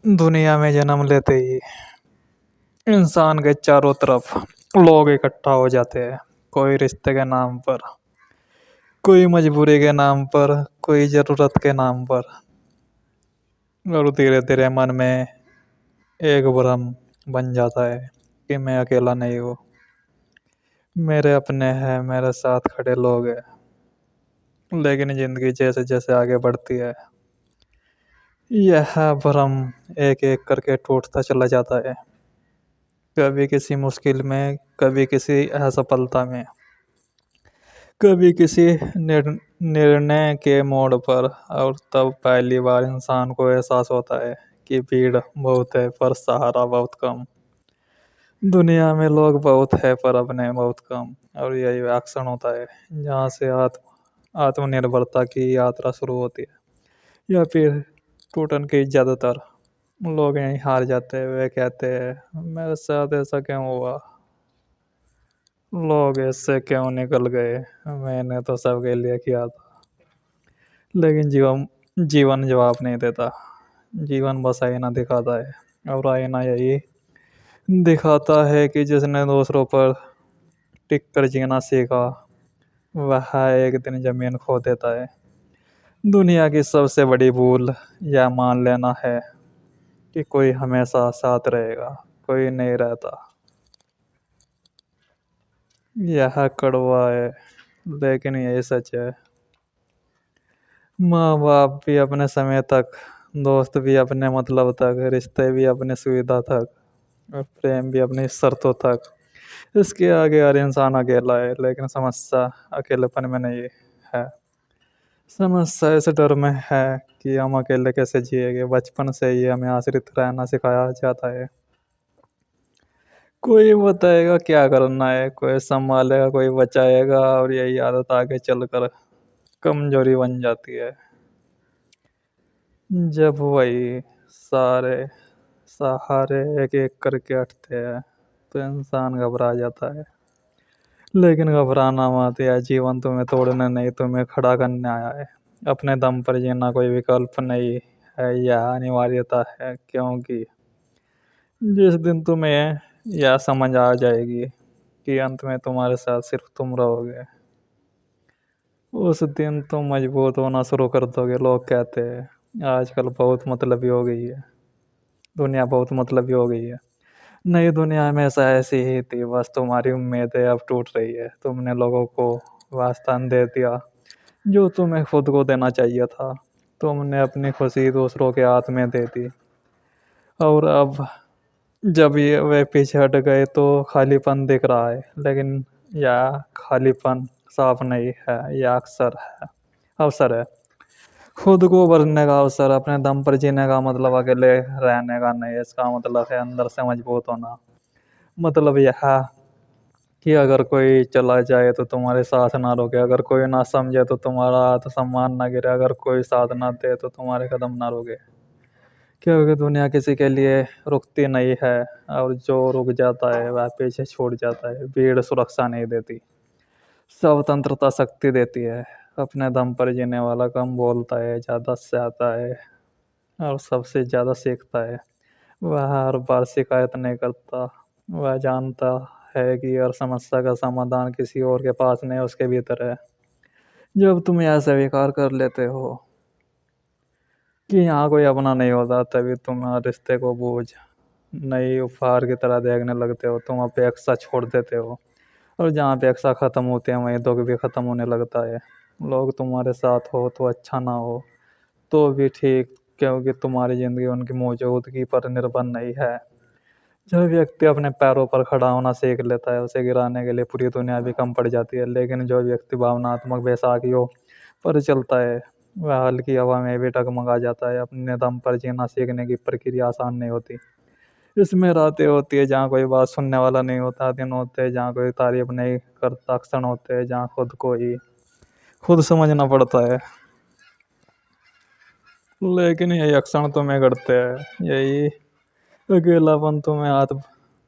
दुनिया में जन्म लेते ही इंसान के चारों तरफ लोग इकट्ठा हो जाते हैं। कोई रिश्ते के नाम पर, कोई मजबूरी के नाम पर, कोई जरूरत के नाम पर। और धीरे धीरे मन में एक भ्रम बन जाता है कि मैं अकेला नहीं हूँ, मेरे अपने हैं, मेरे साथ खड़े लोग हैं। लेकिन जिंदगी जैसे जैसे आगे बढ़ती है, यह भ्रम एक एक करके टूटता चला जाता है। कभी किसी मुश्किल में, कभी किसी असफलता में, कभी किसी निर्णय के मोड़ पर। और तब पहली बार इंसान को एहसास होता है कि भीड़ बहुत है पर सहारा बहुत कम। दुनिया में लोग बहुत है पर अपने बहुत कम। और यही वह क्षण होता है जहाँ से आत्मनिर्भरता की यात्रा शुरू होती है। या फिर टूटन की ज्यादातर लोग यहीं हार जाते हैं। वे कहते हैं मेरे साथ ऐसा क्यों हुआ, लोग ऐसे क्यों निकल गए, मैंने तो सबके लिए किया था। लेकिन जीवन जीवन जवाब नहीं देता। जीवन बस आईना दिखाता है, और आईना यही दिखाता है कि जिसने दूसरों पर टिक कर जीना सीखा, वह एक दिन जमीन खो देता है। दुनिया की सबसे बड़ी भूल यह मान लेना है कि कोई हमेशा साथ रहेगा, कोई नहीं रहता। यह कड़वा है, लेकिन यही सच है। माँ बाप भी अपने समय तक, दोस्त भी अपने मतलब तक, रिश्ते भी अपनी सुविधा तक, और प्रेम भी अपनी शर्तों तक। इसके आगे हर इंसान अकेला है। लेकिन समस्या अकेलेपन में नहीं है, समस्या इस डर में है कि हम अकेले कैसे जिएंगे। बचपन से ही हमें आश्रित रहना सिखाया जाता है। कोई बताएगा क्या करना है, कोई संभालेगा, कोई बचाएगा, और यही आदत आगे चलकर कमजोरी बन जाती है। जब वही सारे सहारे एक एक करके हटते हैं तो इंसान घबरा जाता है। लेकिन घबराना मत, यह जीवन तुम्हें तोड़ने नहीं, तुम्हें खड़ा करने आया है। अपने दम पर जीना कोई विकल्प नहीं है, यह अनिवार्यता है। क्योंकि जिस दिन तुम्हें यह समझ आ जाएगी कि अंत में तुम्हारे साथ सिर्फ तुम रहोगे, उस दिन तुम मजबूत होना शुरू कर दोगे। लोग कहते हैं आजकल बहुत मतलबी हो गई है, दुनिया बहुत मतलबी हो गई है। नई दुनिया हमेशा ऐसी ही थी, बस तुम्हारी उम्मीदें अब टूट रही है। तुमने लोगों को वास्तान दे दिया जो तुम्हें खुद को देना चाहिए था। तुमने अपनी खुशी दूसरों के हाथ में दे दी, और अब जब ये वे पीछे हट गए तो खालीपन दिख रहा है। लेकिन यह खालीपन साफ नहीं है, यह अवसर है। खुद को भरने का अवसर, अपने दम पर जीने का मतलब अकेले रहने का नहीं। इसका मतलब है अंदर से मजबूत होना। मतलब यह है कि अगर कोई चला जाए तो तुम्हारे साथ ना रोके, अगर कोई ना समझे तो तुम्हारा आत्मसम्मान ना गिरे, अगर कोई साथ ना दे तो तुम्हारे कदम ना रोके। क्योंकि दुनिया किसी के लिए रुकती नहीं है, और जो रुक जाता है वह पीछे छूट जाता है। भीड़ सुरक्षा नहीं देती, स्वतंत्रता शक्ति देती है। अपने दम पर जीने वाला कम बोलता है, ज़्यादा से आता है, और सबसे ज़्यादा सीखता है। वह हर बार शिकायत नहीं करता। वह जानता है कि हर समस्या का समाधान किसी और के पास नहीं, उसके भीतर है। जब तुम यह स्वीकार कर लेते हो कि यहाँ कोई अपना नहीं होता, तभी तुम हर रिश्ते को बोझ नई उपहार की तरह देखने लगते हो। तुम अपेक्षा छोड़ देते हो, और जहाँ अपेक्षा खत्म होती है वहीं दुख भी खत्म होने लगता है। लोग तुम्हारे साथ हो तो अच्छा, ना हो तो भी ठीक, क्योंकि तुम्हारी जिंदगी उनकी मौजूदगी पर निर्भर नहीं है। जब व्यक्ति अपने पैरों पर खड़ा होना सीख लेता है, उसे गिराने के लिए पूरी दुनिया भी कम पड़ जाती है। लेकिन जो व्यक्ति भावनात्मक बैसाखियों पर चलता है, वह हल्की हवा में भी डगमगा जाता है। अपने दम पर जीना सीखने की प्रक्रिया आसान नहीं होती। इसमें रातें होती है जहाँ कोई बात सुनने वाला नहीं होता, दिन होते हैं जहाँ कोई तारीफ नहीं करता, क्षण होते हैं जहाँ खुद को ही खुद समझना पड़ता है। लेकिन यही क्षण तुम्हें करते हैं, यही अकेलापन तुम्हें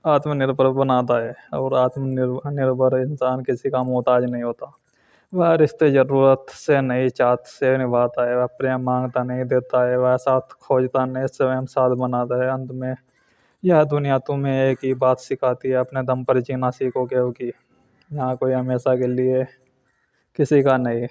आत्मनिर्भर बनाता है। और आत्मनिर्भर निर्भर इंसान किसी का मोहताज नहीं होता, वह रिश्ते ज़रूरत से नहीं, चाहत से निभाता है। वह प्रेम माँगता नहीं, देता है। वह साथ खोजता नहीं, स्वयं साथ बनाता है। अंत में यह दुनिया तुम्हें एक ही बात सिखाती है, अपने दम पर जीना सीखो, क्योंकि यहाँ कोई हमेशा के लिए किसी का नहीं।